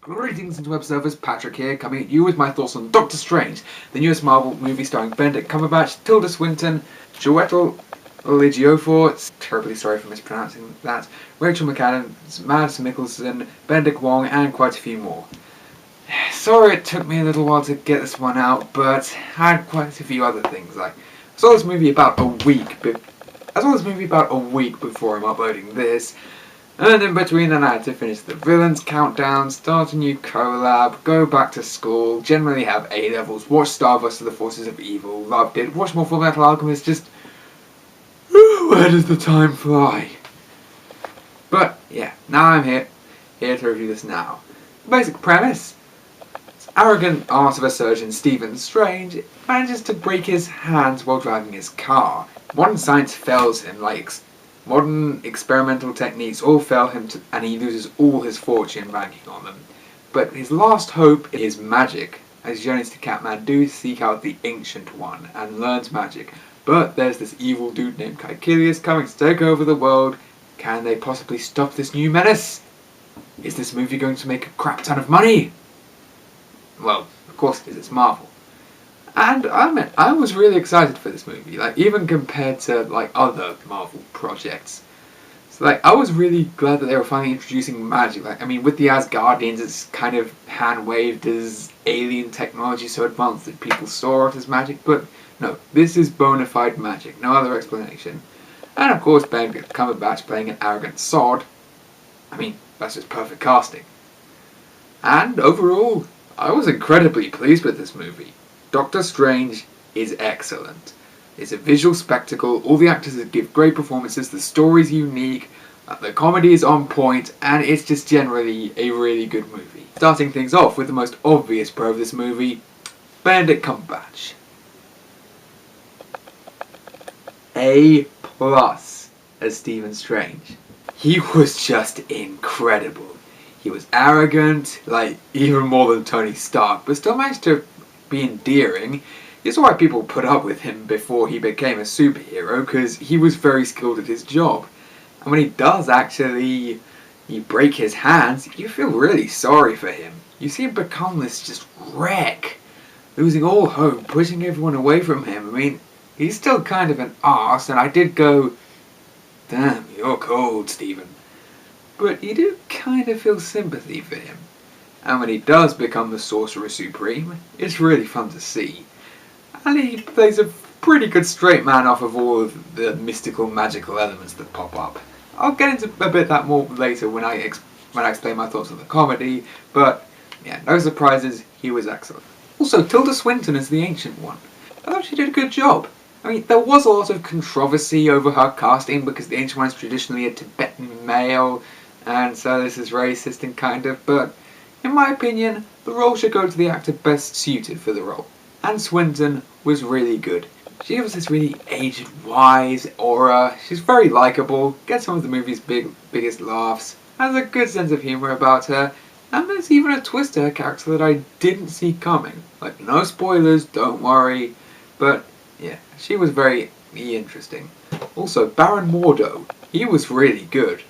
Greetings into web servers, Patrick here, coming at you with my thoughts on Doctor Strange, the newest Marvel movie starring Benedict Cumberbatch, Tilda Swinton, Chiwetel Ejiofor, terribly sorry for mispronouncing that, Rachel McAdams, Mads Mikkelsen, Benedict Wong, and quite a few more. Sorry it took me a little while to get this one out, but I had quite a few other things. I saw this movie about a week before I'm uploading this. And in between then I had to finish the villains countdown, start a new collab, go back to school, generally have A-levels, watch Starburst of the Forces of Evil, loved it, watch more Full Metal Alchemist, just... where does the time fly? But yeah, now I'm here to review this now. Basic premise. This arrogant artificer surgeon Stephen Strange manages to break his hands while driving his car. Modern science fails him, modern experimental techniques all fail him and he loses all his fortune banking on them. But his last hope is magic, as he journeys to Kathmandu to seek out the Ancient One and learns magic. But there's this evil dude named Caecilius coming to take over the world. Can they possibly stop this new menace? Is this movie going to make a crap ton of money? Well, of course it is, it's Marvel. And I was really excited for this movie, even compared to other Marvel projects. So I was really glad that they were finally introducing magic. With the Asgardians, it's kind of hand-waved as alien technology so advanced that people saw it as magic, but no, this is bona fide magic, no other explanation. And of course, Benedict Cumberbatch playing an arrogant sod. That's just perfect casting. And overall, I was incredibly pleased with this movie. Doctor Strange is excellent. It's a visual spectacle, all the actors give great performances, the story's unique, the comedy is on point, and it's just generally a really good movie. Starting things off with the most obvious pro of this movie, Benedict Cumberbatch. A+ as Stephen Strange. He was just incredible. He was arrogant, even more than Tony Stark, but still managed to be endearing. It's why people put up with him before he became a superhero, because he was very skilled at his job. And when he does actually break his hands, you feel really sorry for him. You see him become this just wreck, losing all hope, pushing everyone away from him. He's still kind of an arse, and I did go, damn, you're cold, Stephen. But you do kind of feel sympathy for him. And when he does become the Sorcerer Supreme, it's really fun to see. And he plays a pretty good straight man off of all of the mystical, magical elements that pop up. I'll get into a bit that more later when I explain my thoughts on the comedy, but yeah, no surprises, he was excellent. Also, Tilda Swinton is the Ancient One. I thought she did a good job. There was a lot of controversy over her casting because the Ancient One is traditionally a Tibetan male, and so this is racist and kind of, but in my opinion, the role should go to the actor best suited for the role. And Swinton was really good. She gives this really aged, wise aura. She's very likeable, gets some of the movie's biggest laughs, has a good sense of humour about her, and there's even a twist to her character that I didn't see coming. No spoilers, don't worry, but yeah, she was very interesting. Also, Baron Mordo, he was really good.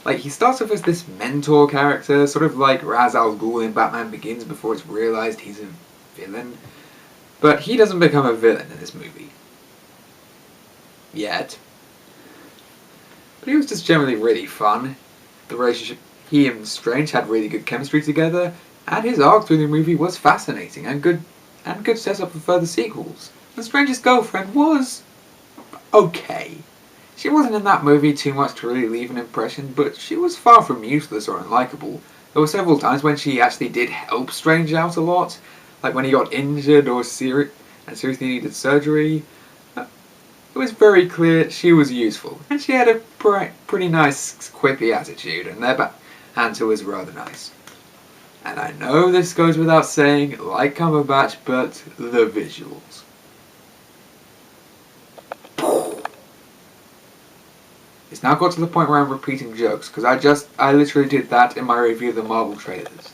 He starts off as this mentor character, sort of like Ra's al Ghul in Batman Begins before it's realised he's a villain. But he doesn't become a villain in this movie. Yet. But he was just generally really fun. The relationship he and Strange had really good chemistry together, and his arc through the movie was fascinating and good setup for further sequels. And Strange's girlfriend was okay. She wasn't in that movie too much to really leave an impression, but she was far from useless or unlikable. There were several times when she actually did help Strange out a lot, when he got injured or seriously needed surgery. It was very clear she was useful, and she had a pretty nice, quippy attitude, and their banter was rather nice. And I know this goes without saying, like Cumberbatch, but the visuals. It's now got to the point where I'm repeating jokes, because I literally did that in my review of the Marvel trailers.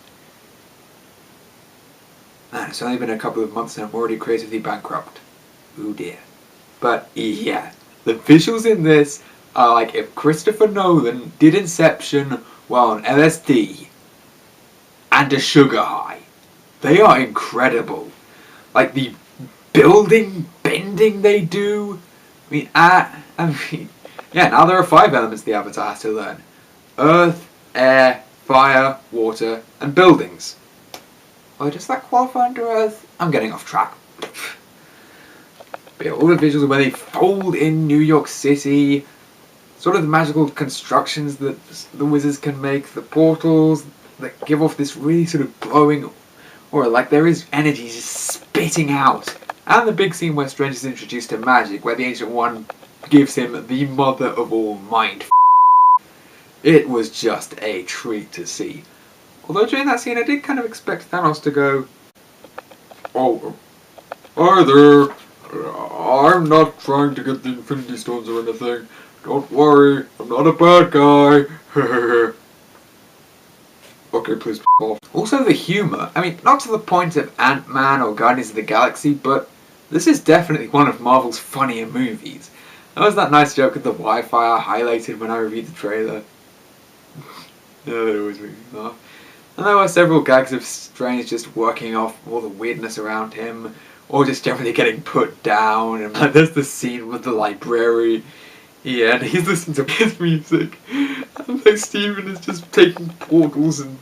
Man, it's only been a couple of months and I'm already creatively bankrupt. Ooh dear. But yeah, the visuals in this are if Christopher Nolan did Inception while on LSD. and a sugar high. They are incredible. Like the building bending they do. Yeah, now there are 5 elements the Avatar has to learn. Earth, air, fire, water, and buildings. Oh, does that qualify under Earth? I'm getting off track. But yeah, all the visuals where they fold in New York City, sort of the magical constructions that the wizards can make, the portals that give off this really sort of glowing aura, like there is energy just spitting out. And the big scene where Strange is introduced to magic, where the Ancient One gives him the mother of all mind. It was just a treat to see. Although during that scene I did kind of expect Thanos to go, "Oh, hi there, I'm not trying to get the Infinity Stones or anything. Don't worry, I'm not a bad guy." Okay, please f*** off. Also the humour, I mean, not to the point of Ant-Man or Guardians of the Galaxy, but this is definitely one of Marvel's funnier movies. That was that nice joke with the Wi-Fi I highlighted when I reviewed the trailer. No, it always makes me laugh. And there were several gags of Strange just working off all the weirdness around him, or just generally getting put down, and like, there's the scene with the library. Yeah, and he's listening to his music, and like Steven is just taking portals and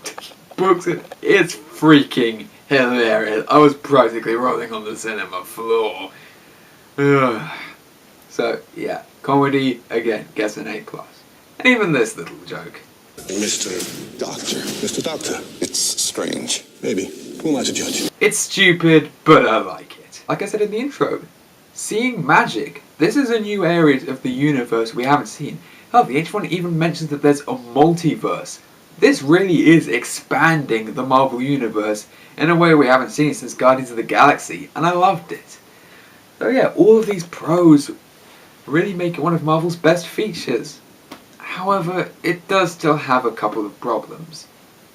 taking books, and it's freaking hilarious. I was practically rolling on the cinema floor. So yeah, comedy again gets an A+. And even this little joke. Mr. Doctor, it's strange. Maybe. Who am I to judge? It's stupid, but I like it. Like I said in the intro, seeing magic. This is a new area of the universe we haven't seen. Hell, the H1 even mentions that there's a multiverse. This really is expanding the Marvel universe in a way we haven't seen since Guardians of the Galaxy, and I loved it. So yeah, all of these pros really make it one of Marvel's best features. However, it does still have a couple of problems.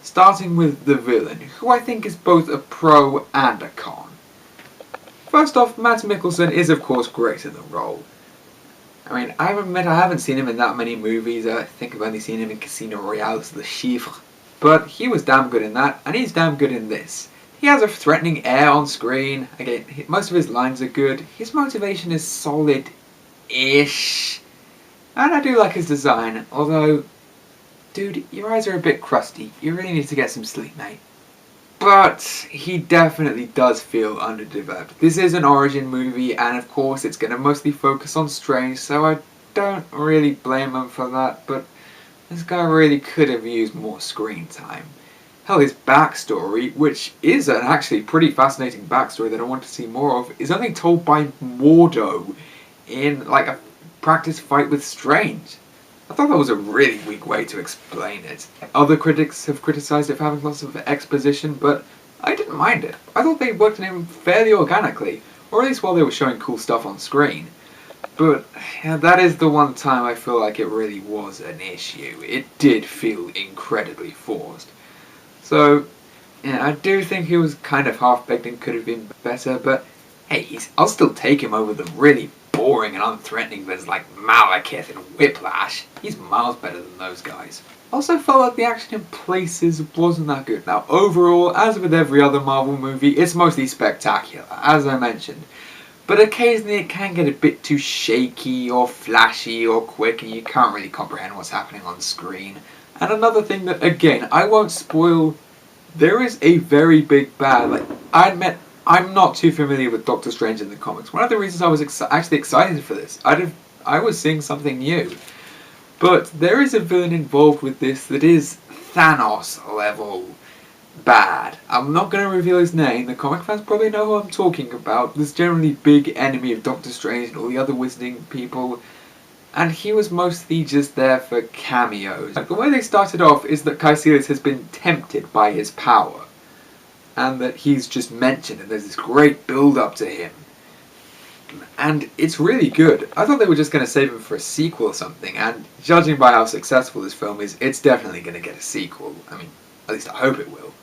Starting with the villain, who I think is both a pro and a con. First off, Mads Mikkelsen is of course great in the role. I mean, I admit I haven't seen him in that many movies. I think I've only seen him in Casino Royale as the Chiffre. But he was damn good in that, and he's damn good in this. He has a threatening air on screen. Again, most of his lines are good. His motivation is solid-ish. And I do like his design, although, dude, your eyes are a bit crusty. You really need to get some sleep, mate. But he definitely does feel underdeveloped. This is an origin movie, and of course it's going to mostly focus on Strange, so I don't really blame him for that, but this guy really could have used more screen time. Hell, his backstory, which is an actually pretty fascinating backstory that I want to see more of, is only told by Mordo in like a practice fight with Strange. I thought that was a really weak way to explain it. Other critics have criticised it for having lots of exposition, but I didn't mind it. I thought they worked in him fairly organically, or at least while they were showing cool stuff on screen. But yeah, that is the one time I feel like it really was an issue. It did feel incredibly forced. So, yeah, I do think he was kind of half-baked and could have been better, but hey, I'll still take him over the really boring and unthreatening villains like Malekith and Whiplash. He's miles better than those guys. Also felt like the action in places wasn't that good. Now overall, as with every other Marvel movie, it's mostly spectacular, as I mentioned. But occasionally it can get a bit too shaky or flashy or quick and you can't really comprehend what's happening on screen. And another thing that, again, I won't spoil, there is a very big bad, like, I admit, I'm not too familiar with Doctor Strange in the comics. One of the reasons I was actually excited for this, I was seeing something new. But there is a villain involved with this that is Thanos level bad. I'm not going to reveal his name. The comic fans probably know who I'm talking about. This generally big enemy of Doctor Strange and all the other wizarding people. And he was mostly just there for cameos. Like, the way they started off is that Caecilius has been tempted by his power. And that he's just mentioned, and there's this great build-up to him. And it's really good. I thought they were just going to save him for a sequel or something, and judging by how successful this film is, it's definitely going to get a sequel. I mean, at least I hope it will.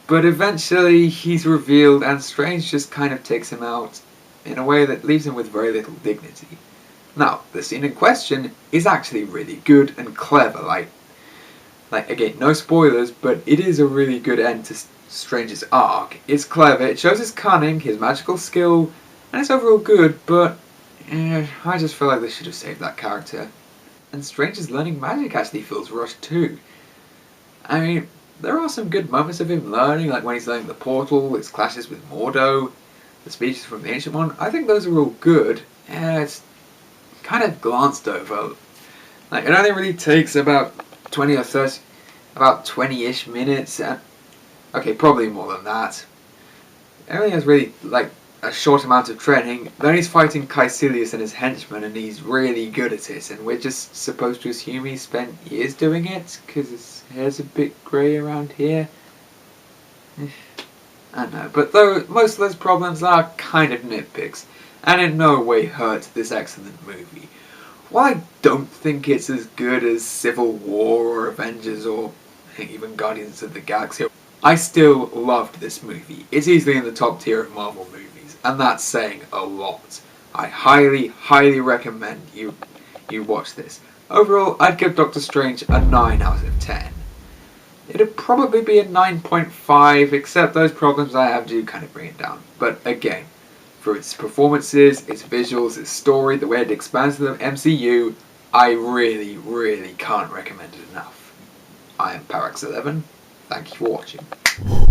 But eventually, he's revealed, and Strange just kind of takes him out in a way that leaves him with very little dignity. Now, the scene in question is actually really good and clever. Like, Like, again, no spoilers, but it is a really good end to Strange's arc. It's clever, it shows his cunning, his magical skill, and it's overall good, but I just feel like they should have saved that character. And Strange's learning magic actually feels rushed too. I mean, there are some good moments of him learning, like when he's learning the portal, his clashes with Mordo, the speeches from the Ancient One. I think those are all good. It's kind of glanced over. Like, it only really takes about 20 or 30, about 20-ish minutes. Okay, probably more than that. Everything has really, like, a short amount of training. Then he's fighting Caecilius and his henchmen, and he's really good at it. And we're just supposed to assume he spent years doing it, because his hair's a bit grey around here. I don't know, but though most of those problems are kind of nitpicks, and in no way hurt this excellent movie. While I don't think it's as good as Civil War or Avengers or even Guardians of the Galaxy, I still loved this movie. It's easily in the top tier of Marvel movies, and that's saying a lot. I highly, highly recommend you watch this. Overall, I'd give Doctor Strange a 9 out of 10. It'd probably be a 9.5, except those problems I have do kind of bring it down. But again, for its performances, its visuals, its story, the way it expands the MCU, I really, really can't recommend it enough. I am Parax11. Thank you for watching.